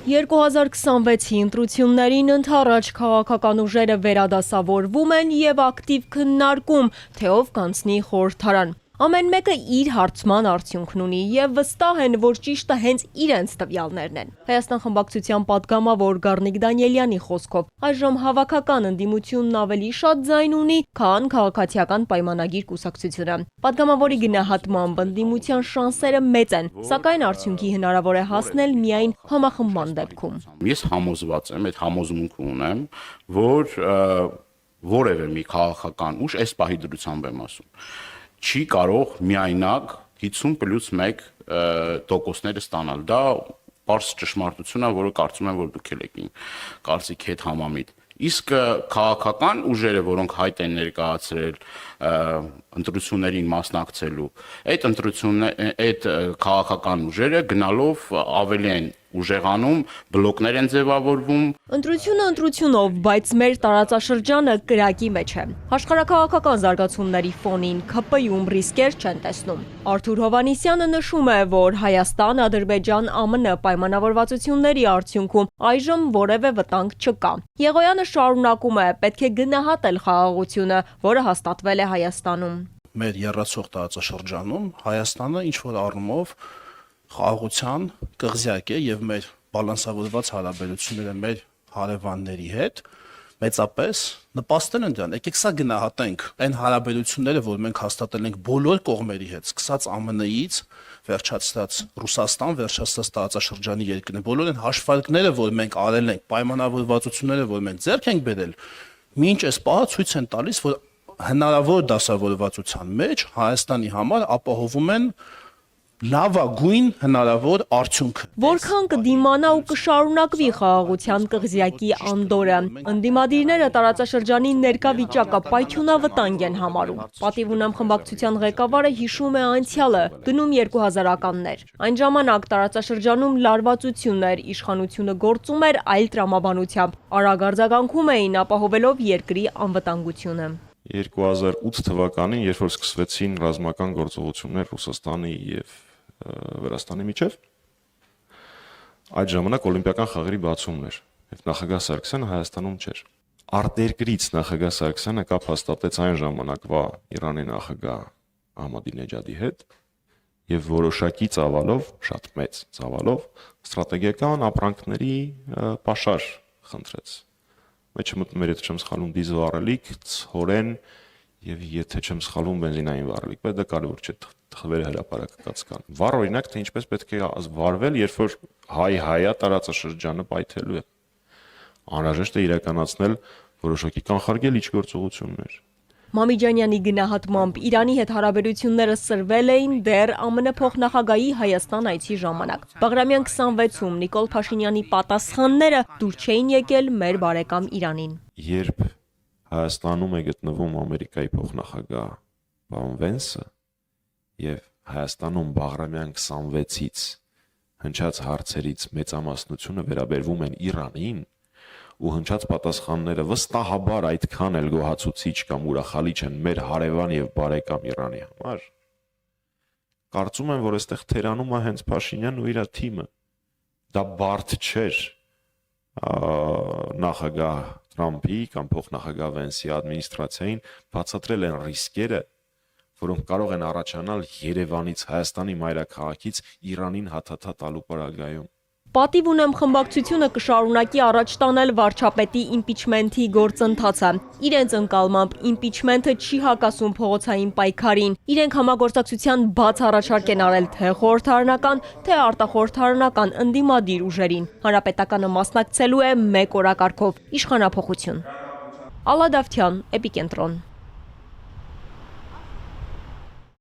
2026-ի ընտրություններին ընդառաջ քաղաքական ուժերը վերադասավորվում են եւ ակտիվ քննարկում, թե ով կանցնի խորհրդարան։ Ամեն մեկը իր հարցման արդյունքն ունի եւ վստահ են, որ ճիշտը հենց իրենց տվյալներն են։ Հայաստան խմբակցության падգամավոր Գառնիկ Դանիելյանի խոսքով այժմ հավաքական ընդդիմությունն ավելի շատ ձայն ունի, քան քաղաքացիական պայմանագիր կուսակցությունը։ Падգամավորի գնահատմամբ ընդդիմության շանսերը մեծ են, սակայն արդյունքի հնարավոր է հասնել միայն համախմբման դեպքում։ Ես համոզված եմ, այդ համոզմունքը ունեմ, որ որևէ մի քաղաքական ուժ այս պահի դրությամբ եմ ասում չի կարող միայնակ 50+1 տոկոսները ստանալ։ Դա պարզ ճշմարտություն է, որը կարծում եմ, որ դուք եք կարծիքի հետ համամիտ։ Իսկ քաղաքական ուժերը, որոնք հայտ են ներկայացրել ընտրություններին մասնակցելու, այդ քաղաքական ուժերը գնալով ավելի են ուժեղանում, բլոկներ են ձևավորվում։ Ընտրությունը ընտրությունով, բայց մեր տարածաշրջանը կրակի մեջ է։ Աշխարհաքաղաքական զարգացումների ֆոնին ՔՊ-ում ռիսկեր չեն տեսնում։ Արթուր Հովհաննիսյանը նշում է, որ Հայաստան, Ադրբեջան, ԱՄՆ պայմանավորվածությունների արդյունքում այժմ որևէ վտանգ չկա։ Եղոյանը շարունակում է, պետք է գնահատել խաղաղությունը, որը հաստատվել է Հայաստանում։ Մեր եռացող տարածաշրջանում Հայաստանը ինչ-որ առումով խաղաղության կղզյակ է եւ մեր բալանսավորված հարաբերությունները մեր հարևանների հետ մեծապես նպաստել են դրան։ Եկեք սա գնահատենք այն հարաբերությունները, որ մենք հաստատել ենք բոլոր կողմերի հետ, սկսած ԱՄՆ-ից, վերջացած Ռուսաստան, վերջացած տարածաշրջանի երկրներ, բոլոր այն հաշվարկները, որ մենք արել ենք, պայմանավորվածությունները, որ մենք ձեռք ենք բերել, մինչ այս պահը ցույց են տալիս, որ հնարավոր դասավորվածության մեջ Հայաստանի համար ապահովում են լավագույն հնարավոր արդյունք։ Որքան կդիմանա ու կշարունակվի խաղաղության կղզյակի անդորը, ընդդիմադիրները տարածաշրջանի ներկա վիճակը պայթյունավտանգ են համարում։ Պատիվ ունեմ խմբակցության ղեկավարը հիշում է անցյալը, գնում 2000-ականներ։ Այն ժամանակ տարածաշրջանում լարվածություն էր, իշխանությունը գործում էր այլ տրամաբանությամբ, արագ արձագանքում էին, ապահովելով երկրի անվտանգությունը։ 2008 թվականին, երբ որ սկսվեցին ռազմական գործողություններ Ռուսաստանի եւ Վրաստանի միջև, այդ ժամանակ օլիմպիական խաղերի բացումն էր, եւ նախագահ Սարգսյանը Հայաստանում չէր։ Արտերկրից նախագահ Սարգսյանը կապ հաստատեց այն ժամանակվա Իրանի նախագահ Ահմադինեջադի հետ եւ որոշակի ծավալով, շատ մեծ ծավալով, ստրատեգիական ապրանքների պաշար խնդրեց։ Մեջը մտնում էր, եթե չեմ սխալվում, դիզել վառելիք, ցորեն եւ եթե չեմ սխալվում բենզինային վառելիք, բայց դա կարևոր չէ, թվերը հրապարակած կան։ Վառ օրինակ, թե ինչպես պետք է վարվել, երբ որ հայ-հայա տարածաշրջանը պայթելու է։ Անհրաժեշտ է իրականացնել որոշակի կանխարգելիչ գործողություններ։ Մամիջանյանի գնահատմամբ Իրանի հետ հարաբերությունները սրվել էին դեռ ԱՄՆ փոխնախագահի Հայաստան այցի ժամանակ։ Բաղրամյան 26-ում Նիկոլ Փաշինյանի պատասխանները դուր չէին եկել մեր բարեկամ Իրանին։ Երբ Հայաստանում է գտնվում Ամերիկայի փոխնախագահ պարոն Վենսը եւ Հայաստանում Բաղրամյան 26-ից հնչած հարցերից մեծամասնությունը վերաբերվում են Իրանին, ու հնչած պատասխանները վստահաբար այդքան էլ գոհացուցիչ կամ ուրախալի չեն մեր հարևան եւ բարեկամ Իրանի համար, կարծում եմ, որ այստեղ թերանում է հենց Փաշինյանն ու իր թիմը։ Դա բարդ չէր նախագահ Թրամփի կամ փոխնախագահ Վենսի ադմինիստրացիային բացատրել են ռիսկերը, որոնք կարող են առաջանալ Երևանից, Հայաստանի մայրաքաղաքից Իրանին հաթաթա տալու պարագայում։ Պատիվ ունեմ խմբակցությունը կշարունակի առաջ տանել վարչապետի իմպիչմենթի գործընթացը։ Իրենց ընկալմամբ իմպիչմենթը չի հակասում փողոցային պայքարին։ Իրենք համագործակցության բաց առաջարկ են արել թե խորհրդարանական, թե արտախորհրդարանական ընդդիմադիր ուժերին։ Հանրապետականը մասնակցելու է մեկ օրակարգով՝ իշխանափոխություն։ Ալադավթյան, Էպիկենտրոն։